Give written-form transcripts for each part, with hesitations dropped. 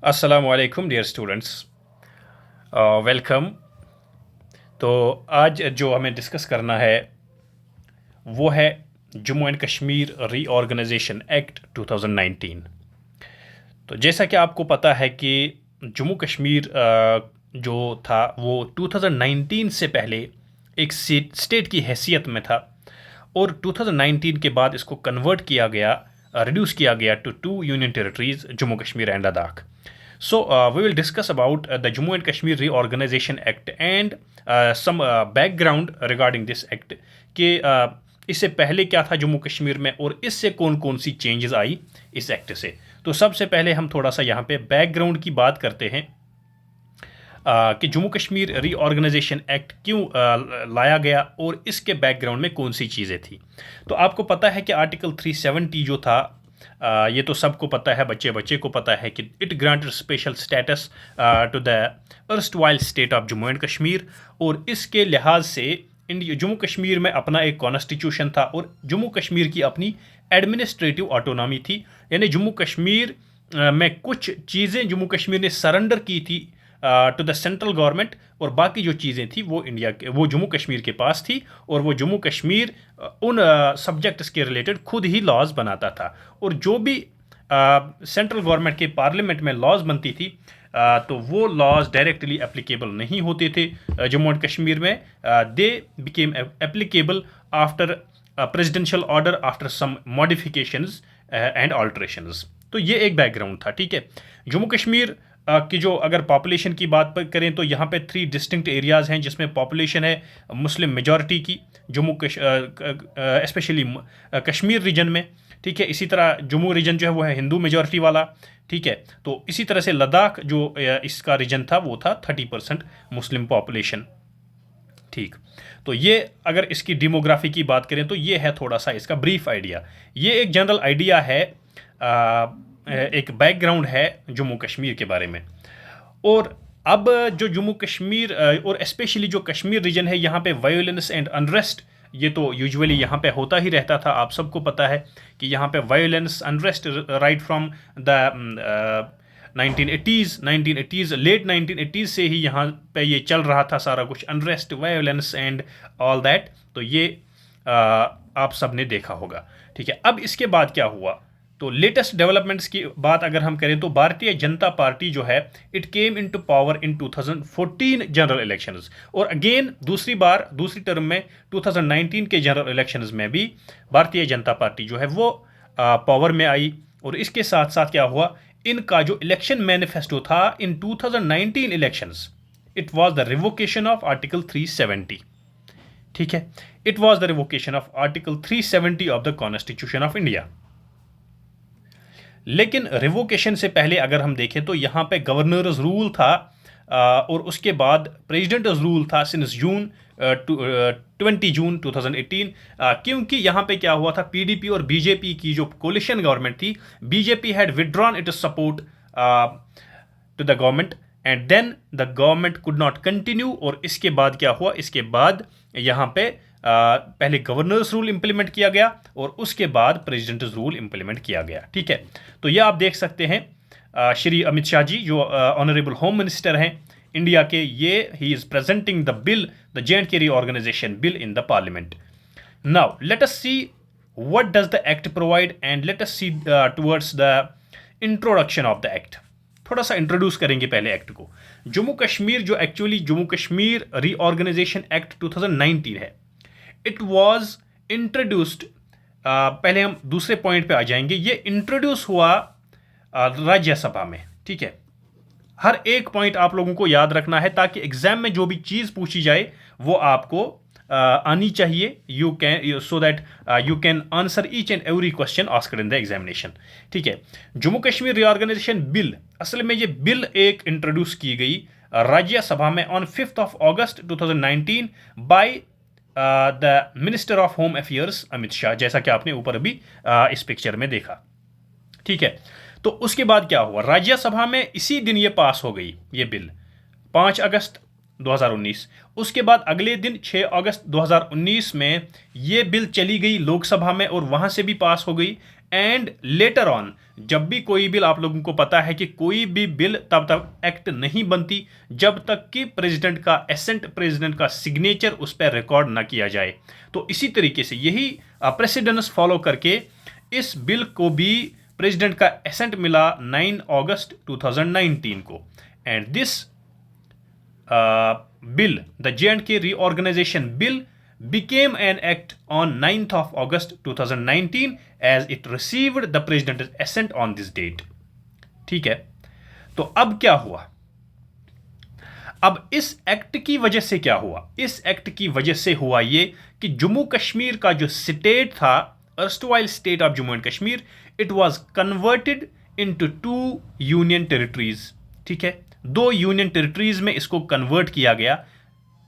अस्सलामु अलैकुम dear students, welcome. तो आज जो हमें डिस्कस करना है वो है Jammu and Kashmir reorganisation act 2019। तो जैसा कि आपको पता है कि जम्मू कश्मीर जो था वो 2019 से पहले एक स्टेट की हैसियत में था और 2019 के बाद इसको कन्वर्ट किया गया, रिड्यूस किया गया to 2 union territories, Jammu Kashmir and Ladakh. So we will discuss about the Jammu and Kashmir Reorganization Act and some background regarding this act कि इससे पहले क्या था जम्मू कश्मीर में और इससे कौन कौन सी चेंजेस आई इस एक्ट से. तो सबसे पहले हम थोड़ा सा यहाँ पे बैकग्राउंड की बात करते हैं कि जम्मू कश्मीर रीऑर्गेनाइजेशन एक्ट क्यों लाया गया और इसके बैकग्राउंड में कौन सी चीज़ें थी. तो आपको पता है कि आर्टिकल 370 जो था, ये तो सबको पता है, बच्चे बच्चे को पता है कि it granted special status to the erstwhile state of Jammu and Kashmir. और इसके लिहाज से जम्मू कश्मीर में अपना एक कॉन्स्टिट्यूशन था और जम्मू कश्मीर की अपनी एडमिनिस्ट्रेटिव ऑटोनॉमी थी. यानी जम्मू कश्मीर में कुछ चीज़ें जम्मू कश्मीर ने सरेंडर की थी टू द सेंट्रल गवर्नमेंट और बाकी जो चीज़ें थी वो जम्मू कश्मीर के पास थी और वो जम्मू कश्मीर उन सब्जेक्ट्स के रिलेटेड खुद ही लॉज बनाता था. और जो भी सेंट्रल गवर्नमेंट के पार्लियामेंट में लॉज बनती थी तो वो लॉज डायरेक्टली एप्लीकेबल नहीं होते थे जम्मू एंड कश्मीर में. They became applicable after presidential order after some modifications and alterations. तो ये एक बैकग्राउंड था. ठीक है, जम्मू कश्मीर की जो अगर पॉपुलेशन की बात करें तो यहाँ पे 3 डिस्टिंक्ट एरियाज़ हैं जिसमें पॉपुलेशन है मुस्लिम मेजॉरिटी की जम्मू स्पेशली कश्मीर रीजन में. ठीक है, इसी तरह जम्मू रीजन जो है वो है हिंदू मेजॉरिटी वाला. ठीक है, तो इसी तरह से लद्दाख जो इसका रीजन था वो था 30% मुस्लिम पॉपुलेशन. ठीक, तो ये अगर इसकी डेमोग्राफी की बात करें तो ये है थोड़ा सा इसका ब्रीफ आइडिया. ये एक जनरल आइडिया है, एक बैकग्राउंड है जम्मू कश्मीर के बारे में. और अब जो जम्मू कश्मीर और स्पेशली जो कश्मीर रीजन है यहाँ पे वायोलेंस एंड अनरेस्ट ये तो यूजुअली यहाँ पे होता ही रहता था. आप सबको पता है कि यहाँ पे violence unrest right from the 1980s late 1980s से ही यहाँ पे ये चल रहा था सारा कुछ, unrest, violence and all that. तो ये आप सब ने देखा होगा. ठीक है, अब इसके बाद क्या हुआ तो लेटेस्ट डेवलपमेंट्स की बात अगर हम करें तो भारतीय जनता पार्टी जो है it came into power in 2014 general elections. और अगेन दूसरी टर्म में 2019 के जनरल इलेक्शंस में भी भारतीय जनता पार्टी जो है वो पावर में आई. और इसके साथ साथ क्या हुआ, इनका जो इलेक्शन मैनिफेस्टो था इन 2019 elections, it was the revocation of article 370. ठीक है, it was the revocation of article 370 of the constitution of India. लेकिन रिवोकेशन से पहले अगर हम देखें तो यहाँ पे गवर्नर्स रूल था और उसके बाद प्रेसिडेंट्स रूल था सिंस 20 जून 2018. क्योंकि यहाँ पे क्या हुआ था, पीडीपी और बीजेपी की जो कोलिशन गवर्नमेंट थी, BJP had withdrawn its support to the government and then the government could not continue. और इसके बाद क्या हुआ, इसके बाद यहाँ पे पहले गवर्नर्स रूल इंप्लीमेंट किया गया और उसके बाद प्रेसिडेंट्स रूल इंप्लीमेंट किया गया. ठीक है, तो ये आप देख सकते हैं श्री अमित शाह जी जो ऑनरेबल होम मिनिस्टर हैं इंडिया के, ये ही is presenting the bill, the J&K reorganisation bill in the parliament. Now let us see what does the act provide and let us see towards the introduction of the act. थोड़ा सा introduce करेंगे पहले act को. जम्मू कश्मीर जो actually Jammu Kashmir reorganisation act 2019 है, it was introduced, पहले हम दूसरे पॉइंट पे आ जाएंगे. ये इंट्रोड्यूस हुआ राज्यसभा में. ठीक है, हर एक पॉइंट आप लोगों को याद रखना है ताकि एग्जाम में जो भी चीज़ पूछी जाए वो आपको आनी चाहिए. You can so that you can answer each and every question asked in the examination. ठीक है, जम्मू कश्मीर रीऑर्गेनाइजेशन बिल, असल में ये बिल एक इंट्रोड्यूस की गई राज्यसभा में on 5 August 2019 by the minister of home affairs Amit Shah, जैसा कि आपने ऊपर अभी इस पिक्चर में देखा. ठीक है, तो उसके बाद क्या हुआ, राज्यसभा में इसी दिन ये पास हो गई ये बिल 5 अगस्त 2019. उसके बाद अगले दिन 6 अगस्त 2019 में ये बिल चली गई लोकसभा में और वहाँ से भी पास हो गई. एंड लेटर ऑन जब भी कोई बिल, आप लोगों को पता है कि कोई भी बिल तब तक एक्ट नहीं बनती जब तक कि प्रेसिडेंट का एसेंट, प्रेसिडेंट का सिग्नेचर उस पर रिकॉर्ड ना किया जाए। तो इसी तरीके से यही प्रेसिडेंस फॉलो करके इस बिल को भी प्रेसिडेंट का एसेंट मिला 9 अगस्त 2019 को। And this bill, the J&K Reorganization Bill, became an act on 9th of August 2019 as it received the president's assent on this date. ठीक है, तो अब क्या हुआ? अब इस एक्ट की वजह से क्या हुआ? इस एक्ट की वजह से हुआ ये कि जम्मू कश्मीर का जो स्टेट था, erstwhile state of Jammu and Kashmir, it was converted into 2 union territories. ठीक है, 2 यूनियन टेरिटरीज में इसको कन्वर्ट किया गया।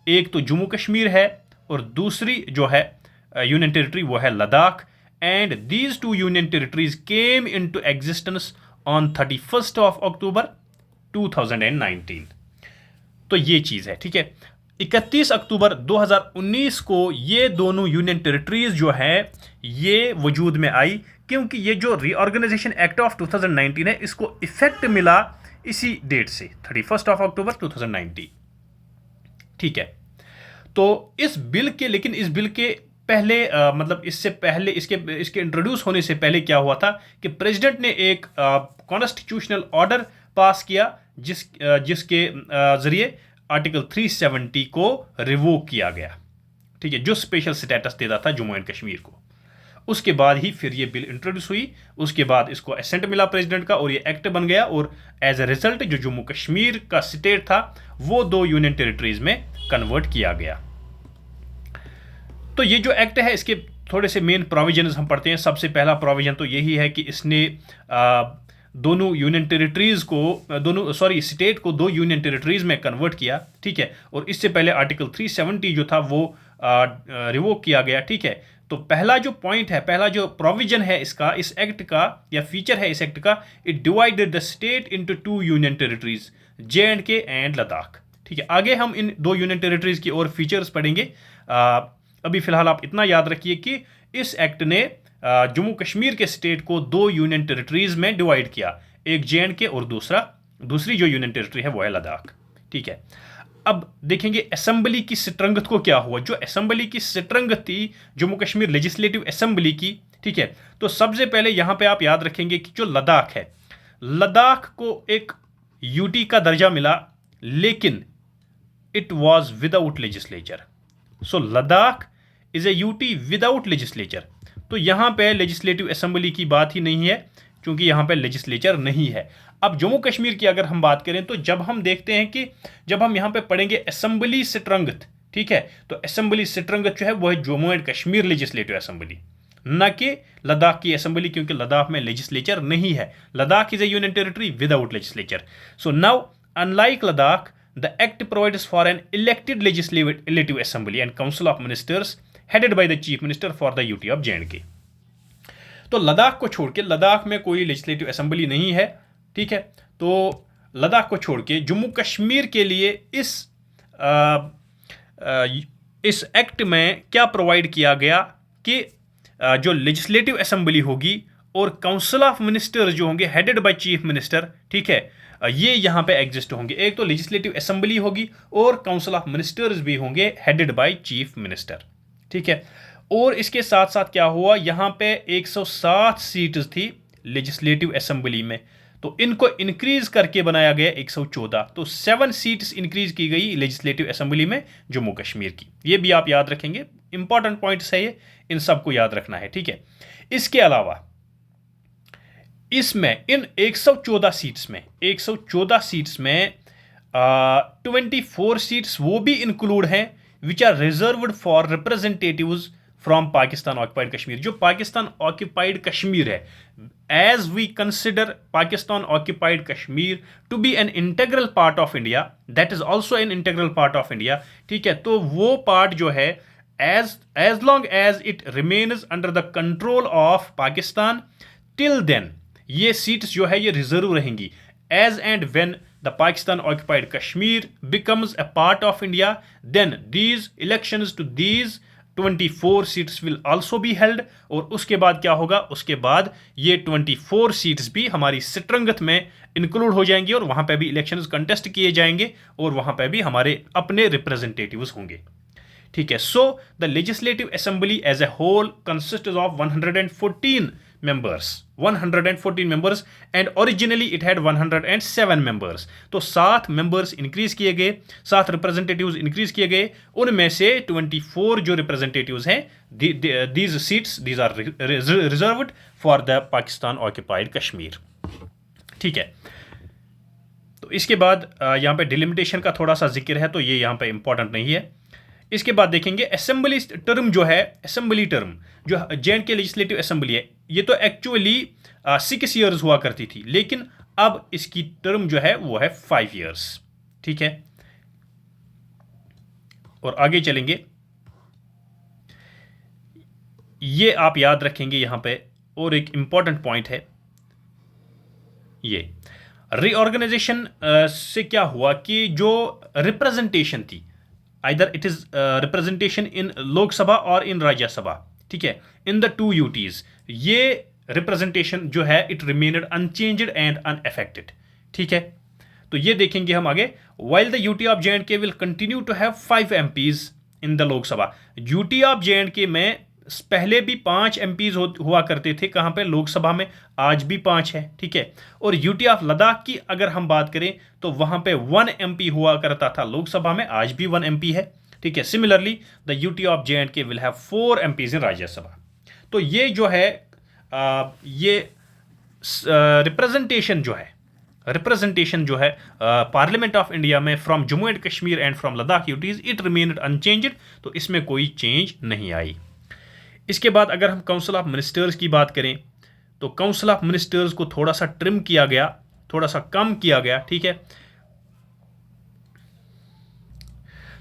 एक तो जम्मू कश्मीर है और दूसरी जो है यूनियन टेरिटरी वो है Ladakh. And these 2 union territories came into existence on 31 of October 2019। तो ये चीज है। ठीक है, 31 अक्टूबर 2019 को ये दोनों यूनियन टेरिटरीज जो है ये वजूद में आई, क्योंकि ये जो रीऑर्गेनाइजेशन एक्ट ऑफ 2019 है इसको इफेक्ट मिला इसी डेट से, 31 ऑफ अक्टूबर 2019। ठीक है, तो इस बिल के, लेकिन इस बिल के पहले मतलब इससे पहले इसके इंट्रोड्यूस होने से पहले क्या हुआ था कि प्रेसिडेंट ने एक कॉन्स्टिट्यूशनल ऑर्डर पास किया जिसके जरिए आर्टिकल 370 को रिवोक किया गया। ठीक है, जो स्पेशल स्टेटस देता था जम्मू एंड कश्मीर को। उसके बाद ही फिर ये बिल इंट्रोड्यूस हुई, उसके बाद इसको एसेंट मिला प्रेसिडेंट का और ये एक्ट बन गया। और एज ए रिजल्ट जो जम्मू कश्मीर का स्टेट था वो 2 यूनियन टेरिटरीज में कन्वर्ट किया गया। तो ये जो एक्ट है इसके थोड़े से मेन प्रोविजंस हम पढ़ते हैं। सबसे पहला प्रोविजन तो यही है कि इसने दोनों यूनियन टेरिटरीज को स्टेट को 2 यूनियन टेरिटरीज में कन्वर्ट किया। ठीक है, और इससे पहले आर्टिकल 370 जो था वो रिवोक किया गया। ठीक है, तो पहला जो पॉइंट है, पहला जो प्रोविजन है इसका, इस एक्ट का या फीचर है इस एक्ट का, it divided the state into 2 union territories, J&K and Ladakh. ठीक है, आगे हम इन 2 यूनियन टेरिटरीज की और फीचर्स पढ़ेंगे। अभी फिलहाल आप इतना याद रखिए कि इस एक्ट ने जम्मू कश्मीर के स्टेट को 2 यूनियन टेरिटरीज में डिवाइड किया, एक J&K और दूसरी जो यूनियन टेरिटरी है वो है लद्दाख। ठीक है, अब देखेंगे असेंबली की स्ट्रेंथ को क्या हुआ। जो असेंबली की स्ट्रेंथ थी जम्मू कश्मीर लेजिस्लेटिव असेंबली की, ठीक है, तो सबसे पहले यहां पे आप याद रखेंगे कि जो लद्दाख है, लद्दाख को एक यूटी का दर्जा मिला, लेकिन it was without legislature. So Ladakh is a UT without legislature. तो यहां पे लेजिस्लेटिव असेंबली की बात ही नहीं है, क्योंकि यहां पे लेजिस्लेचर नहीं है। अब जम्मू कश्मीर की अगर हम बात करें तो जब हम देखते हैं कि जब हम यहां पे पढ़ेंगे असेंबली स्ट्रेंथ, ठीक है, तो असेंबली स्ट्रेंथ जो है वो है Jammu and Kashmir legislative assembly, न कि लद्दाख की असेंबली, क्योंकि लद्दाख में लेजिस्लेचर नहीं है। Ladakh is A union territory without legislature. So now unlike Ladakh, the act provides for an elected legislative assembly and council of ministers headed by the chief minister for the UT of J&K। तो लद्दाख को छोड़ के, लद्दाख में कोई legislative assembly नहीं है, ठीक है, तो लद्दाख को छोड़ के जम्मू कश्मीर के लिए इस एक्ट में क्या प्रोवाइड किया गया कि जो लेजिस्लेटिव असेंबली होगी और काउंसिल ऑफ मिनिस्टर्स जो होंगे हेडेड बाय चीफ मिनिस्टर, ठीक है, ये यहां पे एग्जिस्ट होंगे। एक तो लेजिस्लेटिव असेंबली होगी और काउंसिल ऑफ मिनिस्टर्स भी होंगे हेडेड बाय चीफ मिनिस्टर। ठीक है, और इसके साथ साथ क्या हुआ, यहां पे 107 सीट्स थी लेजिस्लेटिव असेंबली में, तो इनको इंक्रीज करके बनाया गया 114, तो 7 सीट्स इंक्रीज की गई लेजिस्लेटिव असेंबली में जम्मू कश्मीर की। ये भी आप याद रखेंगे, इंपॉर्टेंट पॉइंट्स है ये, इन सबको याद रखना है। ठीक है, इसके अलावा इसमें इन 114 सीट्स में 24 सीट्स वो भी इंक्लूड हैं which are reserved for representatives from Pakistan occupied Kashmir. जो पाकिस्तान ऑक्यूपाइड कश्मीर है, as we consider Pakistan occupied Kashmir to be an integral part of India, that is also an integral part of India. ठीक है, तो वो पार्ट जो है as long as it remains under the control of Pakistan, till then ये seats जो है ये रिजर्व रहेंगी। As and when the Pakistan occupied Kashmir becomes a part of India, then these elections to these 24 seats will also be held. और उसके बाद क्या होगा, उसके बाद ये 24 सीट्स भी हमारी सिट्रंगत में इंक्लूड हो जाएंगी और वहां पे भी इलेक्शंस कंटेस्ट किए जाएंगे और वहां पे भी हमारे अपने रिप्रेजेंटेटिव्स होंगे। ठीक है, so the legislative assembly as a whole consist of 114 members, 114 members and originally it had 107 members। तो 7 members इंक्रीज किए गए, 7 रिप्रेजेंटेटिव्स इंक्रीज किए गए, उनमें से 24 जो रिप्रेजेंटेटिव्स हैं, these seats these are reserved for the Pakistan occupied Kashmir। ठीक है, तो इसके बाद यहाँ पे डिलिमिटेशन का थोड़ा सा जिक्र है, तो ये यहाँ पे इंपॉर्टेंट नहीं है। इसके बाद देखेंगे असेंबली टर्म जो है, असेंबली टर्म जो जे&के लेजिस्लेटिव असेंबली है, ये तो एक्चुअली 6 ईयर्स हुआ करती थी, लेकिन अब इसकी टर्म जो है वो है 5 ईयर्स। ठीक है, और आगे चलेंगे, ये आप याद रखेंगे यहां पे, और एक इंपॉर्टेंट पॉइंट है ये रीऑर्गेनाइजेशन से क्या हुआ कि जो रिप्रेजेंटेशन थी, either it is representation in Lok Sabha और इन राज्यसभा, ठीक है, इन द 2 UTs, ये रिप्रेजेंटेशन जो है it remained unchanged and unaffected. ठीक है, तो ये देखेंगे हम आगे। While the UT of J&K will continue to have 5 MPs in the Lok Sabha. UT of J&K में पहले भी 5 MPs हुआ करते थे, कहां पे, लोकसभा में, आज भी 5 है। ठीक है, और यूटी ऑफ लद्दाख की अगर हम बात करें तो वहां पे 1 MP हुआ करता था लोकसभा में, आज भी 1 MP है। ठीक है, similarly the UT of J&K will have 4 MPs इन राज्यसभा। तो ये जो है ये रिप्रेजेंटेशन जो है पार्लियामेंट ऑफ इंडिया में from Jammu and Kashmir and from Ladakh UTs, it remained unchanged, तो इसमें कोई चेंज नहीं आई। इसके बाद अगर हम काउंसिल ऑफ मिनिस्टर्स की बात करें तो काउंसिल ऑफ मिनिस्टर्स को थोड़ा सा ट्रिम किया गया, थोड़ा सा कम किया गया। ठीक है,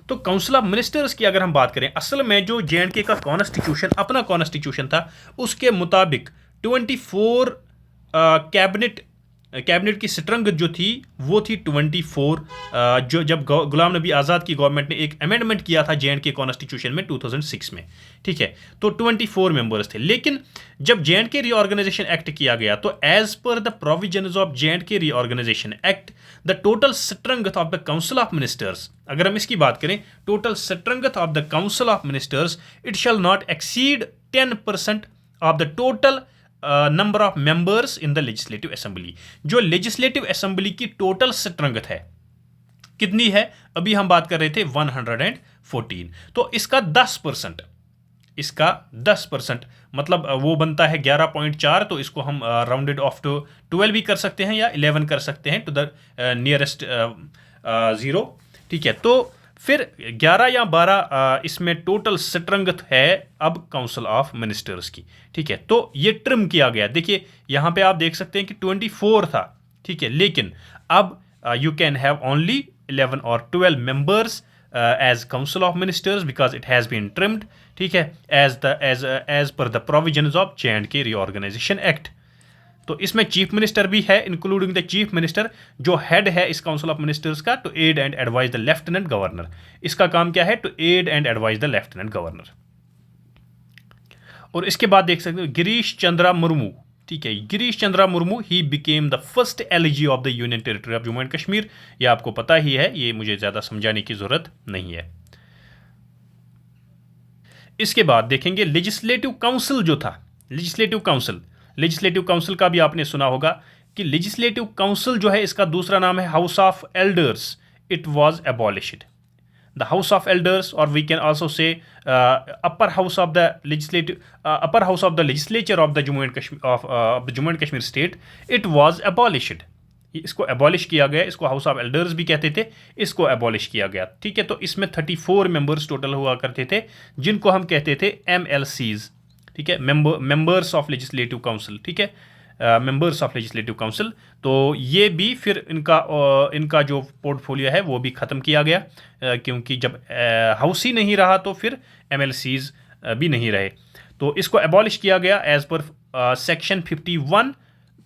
तो काउंसिल ऑफ मिनिस्टर्स की अगर हम बात करें, असल में जो जे&के का कॉन्स्टिट्यूशन, अपना कॉन्स्टिट्यूशन था, उसके मुताबिक 24 कैबिनेट की स्ट्रेंथ जो थी वो थी 24। जो जब गुलाम नबी आज़ाद की गवर्नमेंट ने एक अमेंडमेंट किया था जे&के कॉन्स्टिट्यूशन में 2006 में, ठीक है, तो 24 मेंबर्स थे। लेकिन जब जे&के रीऑर्गेनाइजेशन एक्ट किया गया तो as per the provisions of J&K reorganisation act the total strength of the council of ministers, अगर हम इसकी बात करें, total strength of the council of ministers, it shall not exceed 10% of the total number of members in the legislative assembly. जो legislative assembly की total strength है कितनी है, अभी हम बात कर रहे थे 114, तो इसका 10% मतलब वो बनता है 11.4, तो इसको हम राउंडेड ऑफ टू 12 भी कर सकते हैं या 11 कर सकते हैं टू द नियरेस्ट 0। ठीक है, तो फिर 11 या 12 इसमें टोटल स्ट्रेंथ है अब काउंसिल ऑफ मिनिस्टर्स की। ठीक है, तो ये ट्रिम किया गया। देखिए यहां पे आप देख सकते हैं कि 24 था, ठीक है, लेकिन अब यू कैन हैव ओनली 11 और 12 members as council of ministers because it has been trimmed. ठीक है, as per the provisions of J&K reorganisation act. तो इसमें चीफ मिनिस्टर भी है, इंक्लूडिंग द चीफ मिनिस्टर, जो हेड है इस काउंसिल ऑफ मिनिस्टर्स का, to aid and advise the lieutenant governor. इसका काम क्या है, to aid and advise the lieutenant governor. और इसके बाद देख सकते हो गिरीश चंद्रा मुर्मू। ठीक है, Girish Chandra Murmu he became the first LG of the union territory of Jammu and Kashmir. ये आपको पता ही है, ये मुझे ज्यादा समझाने की जरूरत नहीं है। इसके बाद देखेंगे लेजिस्लेटिव काउंसिल जो था, लेजिस्लेटिव काउंसिल का भी आपने सुना होगा कि लेजिस्लेटिव काउंसिल जो है इसका दूसरा नाम है house of elders. It was abolished. The house of elders, और we can also say upper house of the legislature of the Jammu and Kashmir state, it was abolished. इसको एबॉलिश किया गया, इसको हाउस ऑफ एल्डर्स भी कहते थे, इसको एबॉलिश किया गया। ठीक है, तो इसमें 34 मेंबर्स टोटल हुआ करते थे, जिनको हम कहते थे MLCs। ठीक है, मेंबर्स ऑफ लेजिस्लेटिव काउंसिल। ठीक है, मेंबर्स ऑफ लेजिस्लेटिव काउंसिल। तो ये भी फिर इनका जो पोर्टफोलियो है वो भी ख़त्म किया गया, क्योंकि जब हाउस ही नहीं रहा तो फिर MLCs भी नहीं रहे। तो इसको एबॉलिश किया गया as per section 51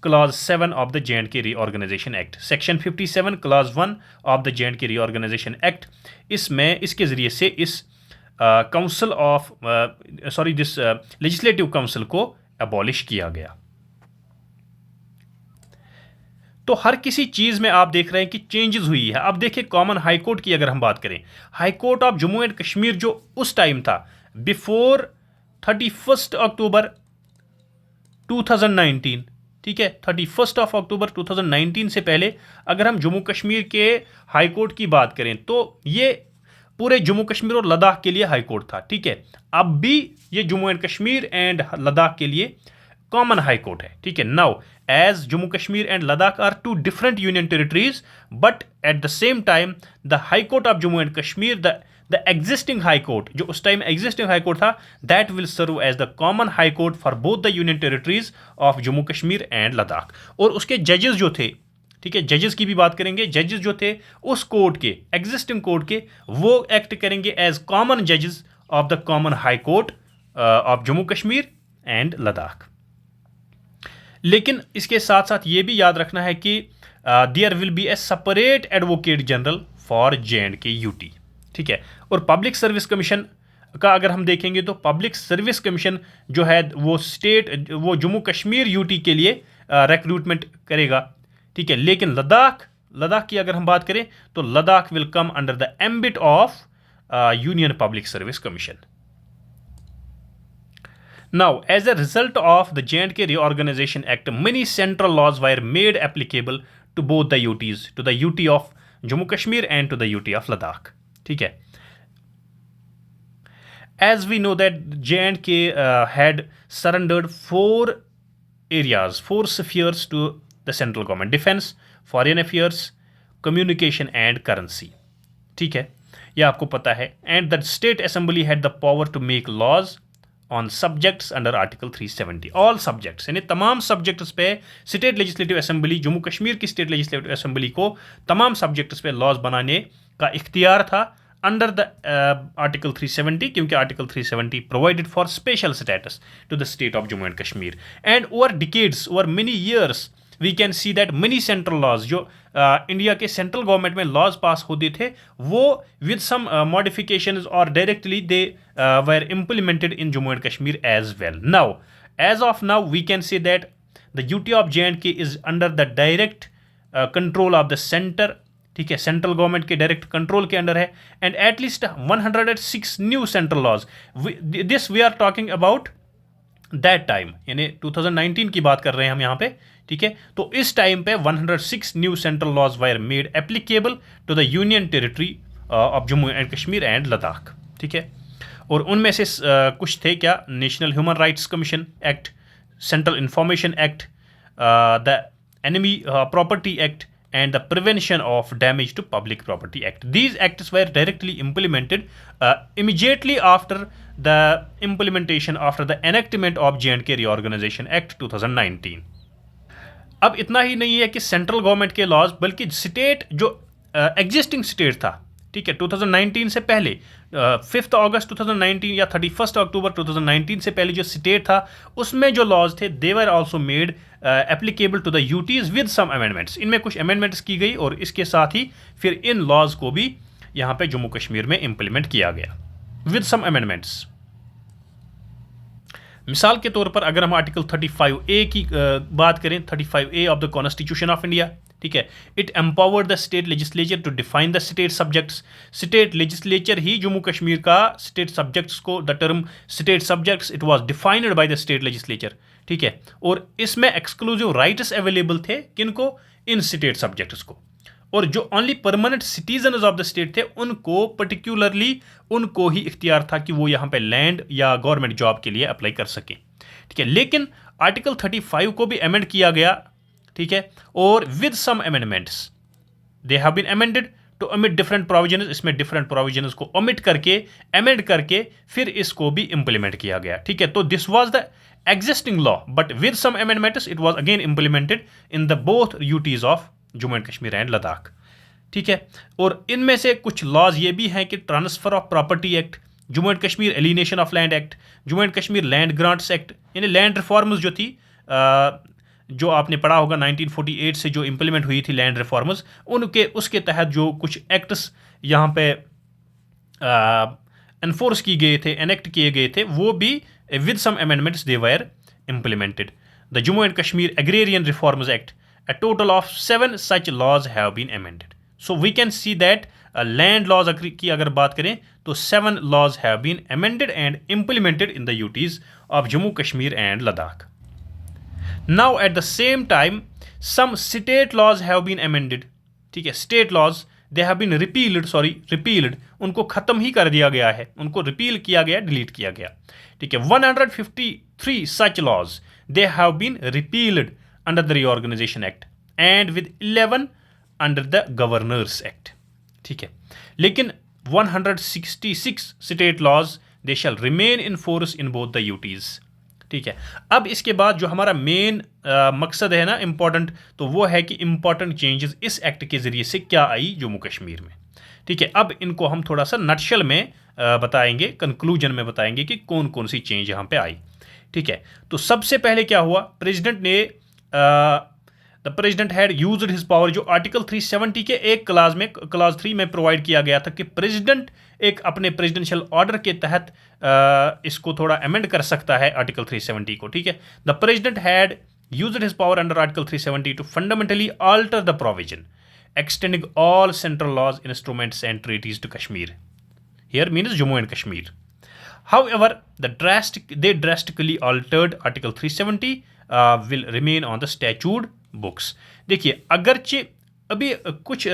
clause 7 of the J&K reorganisation act. Section 57 clause 1 of the J&K reorganisation act, इसके ज़रिए से इस council of this legislative council को अबॉलिश किया गया। तो हर किसी चीज में आप देख रहे हैं कि चेंजेस हुई है। अब देखिए कॉमन हाई कोर्ट की अगर हम बात करें, high court of Jammu and Kashmir जो उस टाइम था बिफोर 31 अक्टूबर 2019, ठीक है, 31 अक्टूबर 2019 से पहले अगर हम जम्मू कश्मीर के हाई कोर्ट की बात करें तो ये पूरे जम्मू कश्मीर और लद्दाख के लिए हाई कोर्ट था, ठीक है। अब भी ये जम्मू एंड कश्मीर एंड लद्दाख के लिए कॉमन हाई कोर्ट है, ठीक है। Now as Jammu Kashmir and Ladakh are two different union territories, but at the same time the high court of Jammu and Kashmir, the existing high court, जो उस टाइम एग्जिस्टिंग हाई कोर्ट था, that will serve as the common high court for both the union territories of Jammu Kashmir and Ladakh. और उसके जजेस जो थे, ठीक है, जजेस की भी बात करेंगे, जजेस जो थे उस कोर्ट के, एग्जिस्टिंग कोर्ट के, वो एक्ट करेंगे एज कॉमन जजेस of the common high court of Jammu Kashmir and Ladakh. लेकिन इसके साथ साथ ये भी याद रखना है कि there will be a separate advocate general for JNK UT, ठीक है। और पब्लिक सर्विस कमीशन का अगर हम देखेंगे तो पब्लिक सर्विस कमीशन जो है वो वो जम्मू कश्मीर UT के लिए रिक्रूटमेंट करेगा, ठीक है। लेकिन लद्दाख की अगर हम बात करें तो Ladakh will come under the ambit of union public service commission. Now, as a result of the JNK Reorganization Act, many central laws were made applicable to both the UTs, to the UT of Jammu Kashmir and to the UT of Ladakh, ठीक है। As we know that JNK had surrendered 4 areas, 4 spheres to the central government: defense, foreign affairs, communication and currency, ठीक है, यह आपको पता है। And the state assembly had the power to make laws on subjects under article 370, all subjects, यानी तमाम subjects पे state legislative assembly, Jammu Kashmir की स्टेट लेजिस्लेटिव असेंबली को तमाम सब्जेक्ट्स पे लॉज बनाने का इख्तियार था अंडर द आर्टिकल 370, क्योंकि article 370 provided for special status to the state of Jammu and Kashmir. And over decades, over many years, we can see that many central laws, जो India के सेंट्रल गवर्नमेंट में laws pass होते थे, वो with some modifications और directly they were implemented in Jammu and Kashmir as well. Now as of now we can say that the UT of JNK is under the direct control of the centre, ठीक है, central government के direct control के under है। And at least 106 new central laws, this we are talking about that time, यानी 2019 की बात कर रहे हैं हम यहाँ पे, ठीक है। तो इस टाइम पे 106 new central laws were made applicable to the union territory of Jammu and Kashmir and Ladakh, ठीक है। और उनमें से कुछ थे क्या: national human rights commission act, central information act, the enemy property act and the Prevention of Damage to Public Property Act. These acts were directly implemented immediately after the implementation, after the enactment of JNK Reorganization Act 2019. अब इतना ही नहीं है कि central government के laws, बल्कि state जो existing state था, ठीक है, 2019 से पहले 5 अगस्त 2019 या 31 अक्टूबर 2019 से पहले जो स्टेट था उसमें जो लॉज थे, they were also made applicable to the UTs with some amendments. इनमें कुछ अमेंडमेंट्स की गई और इसके साथ ही फिर इन लॉज को भी यहाँ पे जम्मू कश्मीर में इंप्लीमेंट किया गया विद सम अमेंडमेंट्स। मिसाल के तौर पर अगर हम आर्टिकल 35A की बात करें, 35A of the constitution of India, ठीक है, it empowered the state legislature to define the state subjects. State legislature ही जम्मू कश्मीर का स्टेट सब्जेक्ट्स को, the term state subjects, it was defined by the state legislature, ठीक है। और इसमें exclusive rights available थे किनको? इन स्टेट सब्जेक्ट्स को। और जो only permanent citizens of the state थे उनको पर्टिकुलरली उनको ही इख्तियार था कि वो यहाँ पे लैंड या गवर्नमेंट जॉब के लिए अप्लाई कर सकें, ठीक है। लेकिन आर्टिकल 35 को भी अमेंड किया गया, ठीक है, और with some amendments they have been amended to omit different provisions. इसमें डिफरेंट प्रोविजंस को ओमिट करके, अमेंड करके फिर इसको भी इंप्लीमेंट किया गया, ठीक है। तो this was the existing law, but with some amendments it was again implemented in the both UTs of Jammu and Kashmir and Ladakh, ठीक है। और इनमें से कुछ लॉज ये भी हैं कि transfer of property act, Jammu and Kashmir alienation of land act, Jammu and Kashmir land grants act, यानी लैंड रिफॉर्म्स जो थी, जो आपने पढ़ा होगा 1948 से जो इंप्लीमेंट हुई थी लैंड रिफॉर्म्स, उनके उसके तहत जो कुछ एक्ट्स यहाँ पे एनफोर्स की गए थे, एनेक्ट किए गए थे, वो भी with some amendments they were implemented. The Jammu and Kashmir Agrarian Reforms Act, a total of 7 such laws have been amended. So we can see that land laws की अगर बात करें तो 7 laws have been amended and implemented in the UTs of Jammu, Kashmir and Ladakh. Now at the same time some state laws have been amended. ठीक है, state laws they have been repealed, उनको खत्म ही कर दिया गया है, उनको repeal किया गया, डिलीट किया गया. ठीक है, 153 such laws they have been repealed under the Reorganization Act and with 11 under the Governors Act. ठीक है, लेकिन 166 state laws they shall remain in force in both the UTs. ठीक है, अब इसके बाद जो हमारा मेन मकसद है ना इम्पॉर्टेंट, तो वो है कि इम्पॉर्टेंट चेंजेस इस एक्ट के जरिए से क्या आई जम्मू कश्मीर में. ठीक है, अब इनको हम थोड़ा सा नटशल में बताएंगे, कंक्लूजन में बताएंगे कि कौन कौन सी चेंज यहाँ पे आई. ठीक है, तो सबसे पहले क्या हुआ, प्रेसिडेंट ने the president had used his power, जो आर्टिकल 370 के एक क्लाज 3 में प्रोवाइड किया गया था कि प्रेसिडेंट एक अपने प्रेसिडेंशियल ऑर्डर के तहत इसको थोड़ा अमेंड कर सकता है आर्टिकल 370 को. ठीक है, the president had used his power under article 370 to fundamentally alter the provision extending all central laws, instruments and treaties to Kashmir. Here means Jammu and Kashmir. However, they drastically altered Article 370 will remain on the statute books. देखिए, अगरचे अभी कुछ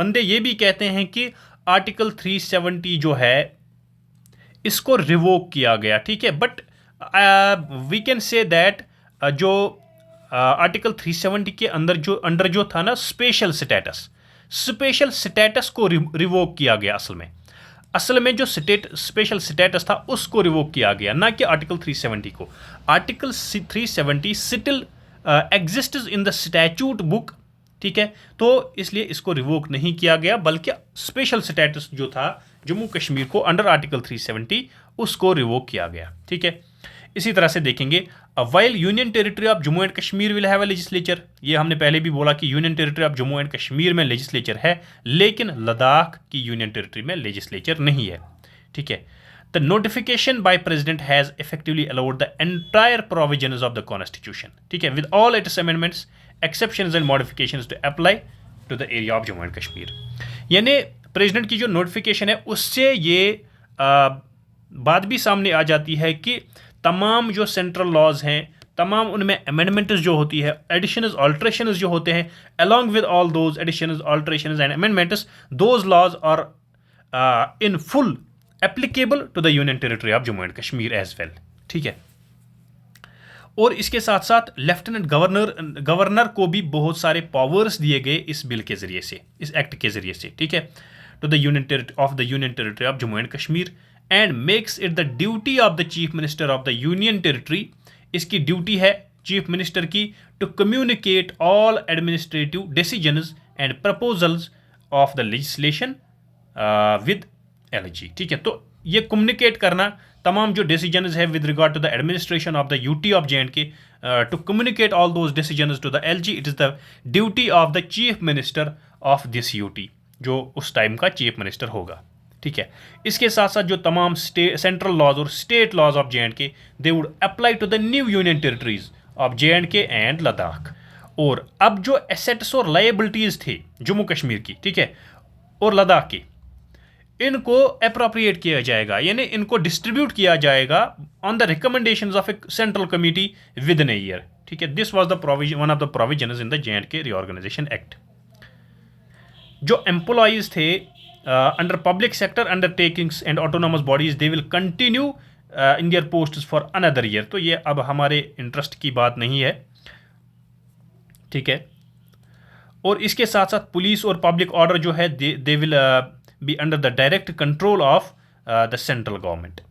बंदे ये भी कहते हैं कि आर्टिकल 370 जो है इसको रिवोक किया गया. ठीक है, but we can say that जो आर्टिकल 370 के अंडर जो था ना स्पेशल स्टेटस को रिवोक किया गया. असल में जो स्पेशल स्टेटस था उसको रिवोक किया गया, ना कि आर्टिकल 370 को. Article 370 still exists in the statute book. ठीक है, तो इसलिए इसको रिवोक नहीं किया गया, बल्कि स्पेशल स्टेटस जो था जम्मू कश्मीर को अंडर आर्टिकल 370 उसको रिवोक किया गया. ठीक है, इसी तरह से देखेंगे while union territory of Jammu and Kashmir will have a legislature, ये हमने पहले भी बोला कि union territory of Jammu and Kashmir में लेजिस्लेचर है, लेकिन लद्दाख की यूनियन टेरिटरी में लेजिस्लेचर नहीं है. ठीक है, the notification by president has effectively allowed the entire provisions of the constitution. ठीक है, with all its amendments exceptions and modifications to apply to the area of Jammu and Kashmir. यानी प्रेसिडेंट की जो नोटिफिकेशन है उससे ये बात भी सामने आ जाती है कि तमाम जो सेंट्रल लॉज हैं, तमाम उनमें अमेंडमेंट्स जो होती है, एडिशंस ऑल्ट्रेशंस जो होते हैं, along with all those additions alterations and amendments, those laws are in full applicable to the union territory of Jammu and Kashmir as well. ठीक है, और इसके साथ साथ लेफ्टिनेंट गवर्नर को भी बहुत सारे पावर्स दिए गए इस बिल के जरिए से, इस एक्ट के जरिए से. ठीक है, to the union territory of Jammu and Kashmir and makes it the duty of the chief minister of the union territory, इसकी ड्यूटी है चीफ मिनिस्टर की to communicate all administrative decisions and proposals of the legislation with LG. ठीक है, तो ये communicate करना तमाम जो डिसीजंस है with regard to the administration of the UT of JNK, to communicate all those decisions to the LG, it is the duty of the chief minister of this UT, जो उस time का chief minister होगा. ठीक है, इसके साथ साथ जो तमाम सेंट्रल लॉज और state laws of JNK they would apply to the new union territories of JNK and Ladakh. और अब जो एसेट्स और लायबिलिटीज थे जम्मू कश्मीर की, ठीक है, और लद्दाख की, इनको अप्रोप्रिएट किया जाएगा, यानी इनको डिस्ट्रीब्यूट किया जाएगा on the recommendations of a central committee within a year. ठीक है, this was the provision, one of the provisions in the JNK reorganisation act. जो एम्प्लॉइज थे under public sector undertakings and autonomous bodies, they will continue in their posts for another year. तो ये अब हमारे interest की बात नहीं है. ठीक है, और इसके साथ साथ पुलिस और पब्लिक ऑर्डर जो है they will be under the direct control of the central government.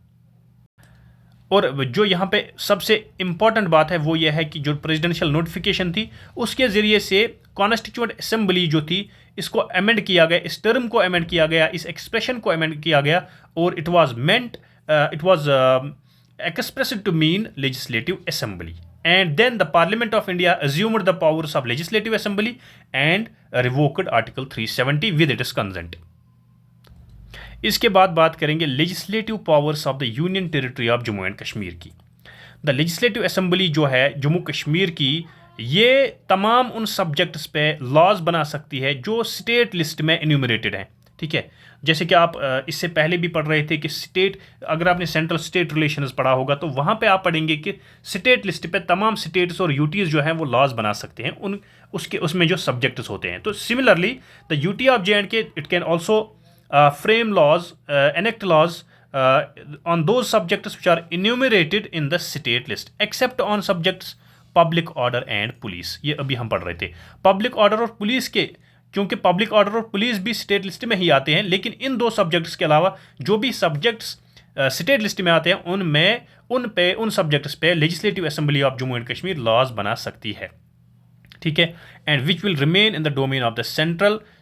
और जो यहाँ पे सबसे इम्पॉर्टेंट बात है वो ये है कि जो प्रेसिडेंशियल नोटिफिकेशन थी उसके ज़रिए से कॉन्स्टिट्यूएंट असेंबली जो थी इसको अमेंड किया गया, इस टर्म को अमेंड किया गया, इस एक्सप्रेशन को अमेंड किया गया, और it was expressed to mean legislative assembly. And then the Parliament of India assumed the powers of legislative assembly and revoked Article 370 with its consent. इसके बाद बात करेंगे legislative powers of the union territory of Jammu and Kashmir की। The legislative assembly जो है जम्मू कश्मीर की, ये तमाम उन सब्जेक्ट्स पे लॉज बना सकती है जो स्टेट लिस्ट में इन्यूमरेटेड हैं। ठीक है, जैसे कि आप इससे पहले भी पढ़ रहे थे कि स्टेट, अगर आपने सेंट्रल स्टेट रिलेशंस पढ़ा होगा तो वहाँ पे आप पढ़ेंगे कि स्टेट लिस्ट पे तमाम स्टेट्स और यूटीज़ जो हैं वो लॉज बना सकते हैं उन उसमें जो सब्जेक्ट्स होते हैं। तो similarly the UT of J&K it can also frame laws, enact laws on those subjects which are enumerated in the state list, except on subjects public order and police। ये अभी हम पढ़ रहे थे पब्लिक ऑर्डर और police के, क्योंकि public order और पुलिस भी स्टेट लिस्ट में ही आते हैं, लेकिन इन दो सब्जेक्ट्स के अलावा जो भी सब्जेक्ट्स स्टेट लिस्ट में आते हैं उन सब्जेक्ट्स पे legislative assembly of Jammu and Kashmir laws बना सकती है। ठीक है, and which will remain in the domain of the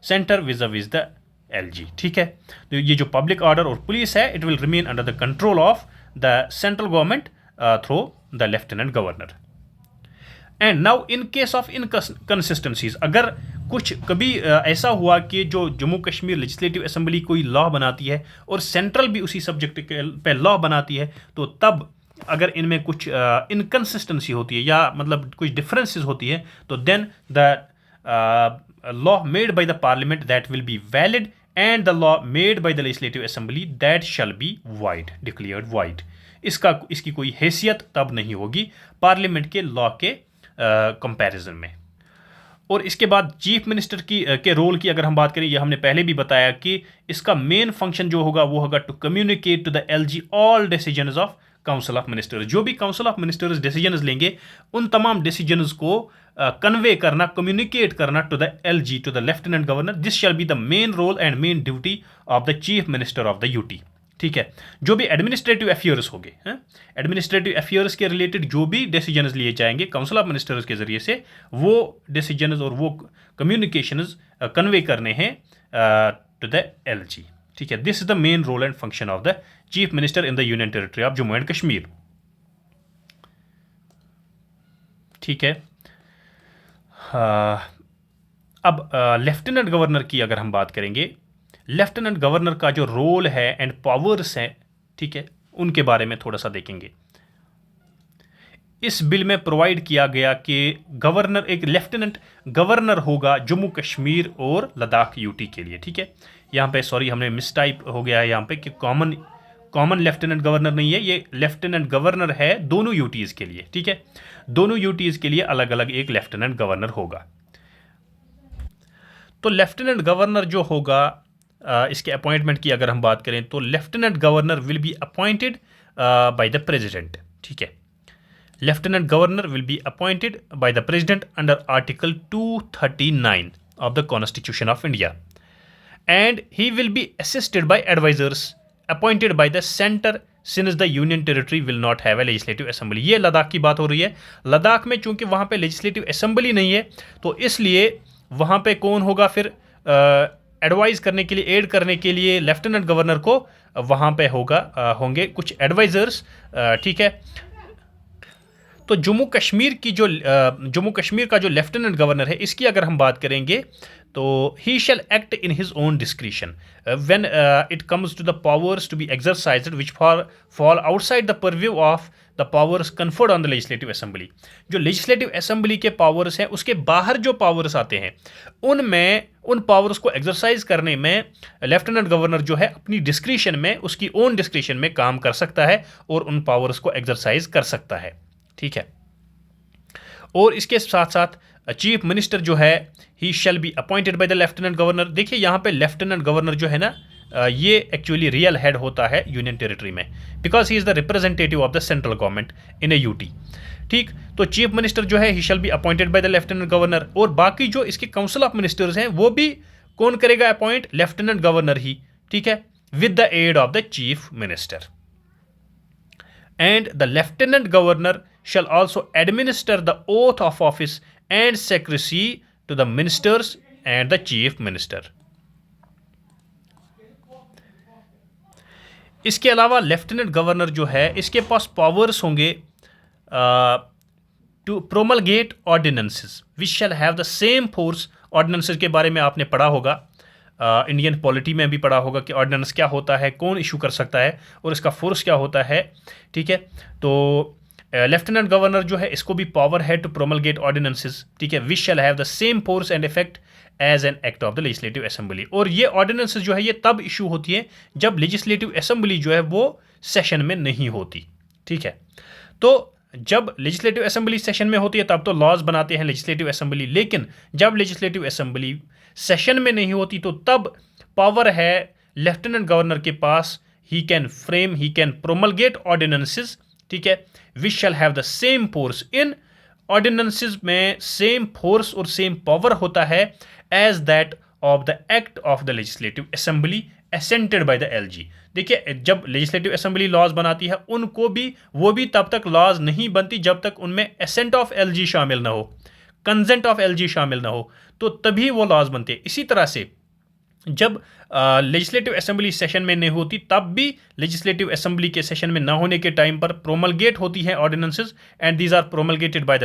centre vis the LG। ठीक है, तो ये जो पब्लिक ऑर्डर और पुलिस है it will remain under the control of the central government through the lieutenant governor. And now in case of inconsistencies, अगर कुछ कभी ऐसा हुआ कि जो जम्मू कश्मीर लेजिस्लेटिव असेंबली कोई लॉ बनाती है और सेंट्रल भी उसी सब्जेक्ट पे लॉ बनाती है, तो तब अगर इनमें कुछ इनकंसिस्टेंसी होती है या मतलब कुछ डिफरेंसेस होती है, तो then the law made by the parliament that will be valid and the law made by the legislative assembly that shall be void, declared void. इसकी कोई हैसियत तब नहीं होगी पार्लियामेंट के लॉ के कंपैरिजन में। और इसके बाद चीफ मिनिस्टर के रोल की अगर हम बात करें, ये हमने पहले भी बताया कि इसका मेन फंक्शन जो होगा वो होगा to communicate to the LG all decisions of council of ministers. जो भी काउंसिल ऑफ मिनिस्टर्स डिसीजंस लेंगे उन तमाम डिसीजंस को कन्वे करना, कम्युनिकेट करना to the LG, to the lieutenant governor. This shall be the main role and main duty of the chief minister of the UT. ठीक है, जो भी एडमिनिस्ट्रेटिव अफेयर्स होंगे, एडमिनिस्ट्रेटिव अफेयर्स के रिलेटेड जो भी डिसीजंस लिए जाएंगे काउंसिल ऑफ मिनिस्टर्स के जरिए से, वो डिसीजंस और वो कम्युनिकेशंस कन्वे करने हैं टू द LG। ठीक है, this is the main role and function of the chief minister in the union territory of Jammu and Kashmir. ठीक है, अब लेफ्टिनेंट गवर्नर की अगर हम बात करेंगे, लेफ्टिनेंट गवर्नर का जो रोल है एंड पावर्स हैं, ठीक है, उनके बारे में थोड़ा सा देखेंगे। इस बिल में प्रोवाइड किया गया कि गवर्नर, एक लेफ्टिनेंट गवर्नर होगा जम्मू कश्मीर और लद्दाख यूटी के लिए। ठीक है, यहाँ पे सॉरी हमने मिसटाइप हो गया है यहाँ पे कि कॉमन लेफ्टिनेंट गवर्नर नहीं है, ये लेफ्टिनेंट गवर्नर है दोनों यूटीज़ के लिए। ठीक है, दोनों यूटीज़ के लिए अलग अलग एक लेफ्टिनेंट गवर्नर होगा। तो लेफ्टिनेंट गवर्नर जो होगा, इसके अपॉइंटमेंट की अगर हम बात करें तो lieutenant governor will be appointed by the president. ठीक है, lieutenant governor will be appointed by the president under article 239 of the constitution of India and he will be assisted by advisers appointed by the centre since the union territory will not have a legislative assembly. ये लद्दाख की बात हो रही है। लद्दाख में चूंकि वहाँ पे लेजिस्लेटिव असेंबली नहीं है, तो इसलिए वहाँ पे कौन होगा फिर एडवाइज करने के लिए, एड करने के लिए लेफ्टिनेंट गवर्नर को वहाँ पे होंगे कुछ एडवाइजर्स। ठीक है, तो जम्मू कश्मीर का जो लेफ्टिनेंट गवर्नर है, इसकी अगर हम बात करेंगे तो he shall act in his own discretion when it comes to the powers to be exercised which fall outside the purview of the powers conferred on the legislative assembly. जो legislative assembly के powers हैं उसके बाहर जो powers आते हैं उन powers को एक्सरसाइज करने में लेफ्टिनेंट गवर्नर जो है अपनी डिस्क्रिशन में, उसकी ओन डिस्क्रिशन में काम कर सकता है और उन पावर्स को एक्सरसाइज कर सकता है। ठीक है, और इसके साथ साथ चीफ मिनिस्टर जो है he shall be appointed by the lieutenant governor. देखिए यहाँ पे लेफ्टिनेंट गवर्नर जो है ना, ये एक्चुअली रियल हेड होता है यूनियन टेरिटरी में, because he is the representative of the central government in a UT. ठीक, तो चीफ मिनिस्टर जो है he shall be appointed by the lieutenant governor, और बाकी जो इसके काउंसिल ऑफ मिनिस्टर्स हैं वो भी कौन करेगा अपॉइंट? लेफ्टिनेंट गवर्नर ही। ठीक है, with the aid of the chief minister. And the lieutenant governor shall also administer the oath of office and secrecy to the ministers and the chief minister. इसके अलावा लेफ्टिनेंट गवर्नर जो है इसके पास powers होंगे to promulgate ordinances which shall have the same force. Ordinances के बारे में आपने पढ़ा होगा इंडियन पॉलिटी में भी पढ़ा होगा कि ऑर्डिनेंस क्या होता है, कौन इशू कर सकता है और इसका फोर्स क्या होता है। ठीक है, तो लेफ्टिनेंट गवर्नर जो है इसको भी पावर है टू प्रोमलगेट ऑर्डिनेंसेस, ठीक है, which shall have the same force and effect as an act of the legislative assembly. और ये ऑर्डिनेंसेस जो है ये तब इशू होती है जब लेजिस्लेटिव असेंबली जो है वो सेशन में नहीं होती। ठीक है, तो जब लेजिस्लेटिव असेंबली सेशन में होती है तब तो लॉज बनाते हैं लेजिस्लेटिव असेंबली, लेकिन जब लेजिस्लेटिव असेंबली सेशन में नहीं होती तो तब पावर है लेफ्टिनेंट गवर्नर के पास, he can frame, he can promulgate ordinances, ठीक है, which shall have the same force. इन ऑर्डिनेंसेस में सेम फोर्स और सेम पावर होता है as that of the act of the legislative assembly assented by the LG. देखिए, जब legislative assembly laws बनाती है उनको भी, वो भी तब तक लॉज नहीं बनती जब तक उनमें एसेंट ऑफ एलजी शामिल ना हो, कंसेंट ऑफ एलजी शामिल ना हो, तो तभी वो लॉज बनते हैं। इसी तरह से जब लेजिस्लेटिव असेंबली सेशन में नहीं होती तब भी लेजिस्लेटिव असेंबली के सेशन में ना होने के टाइम पर प्रोमलगेट होती हैं ordinances, and these are promulgated by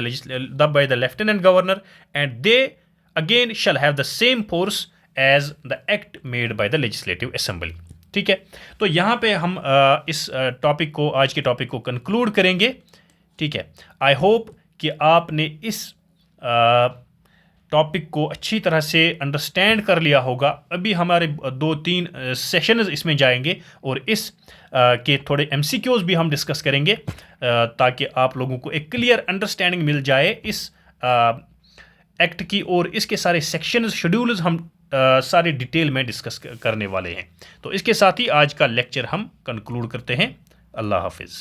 the lieutenant governor and they again shall have the same force as the act made by the legislative assembly. ठीक है, तो यहाँ पे हम इस टॉपिक को, आज के टॉपिक को कंक्लूड करेंगे। ठीक है, आई होप कि आपने इस टॉपिक को अच्छी तरह से अंडरस्टैंड कर लिया होगा। अभी हमारे 2-3 सेशंस इसमें जाएंगे और इस के थोड़े MCQs भी हम डिस्कस करेंगे ताकि आप लोगों को एक क्लियर अंडरस्टैंडिंग मिल जाए इस एक्ट की, और इसके सारे सेक्शंस, शेड्यूल्स हम सारे डिटेल में डिस्कस करने वाले हैं। तो इसके साथ ही आज का लेक्चर हम कंक्लूड करते हैं। अल्लाह हाफिज़।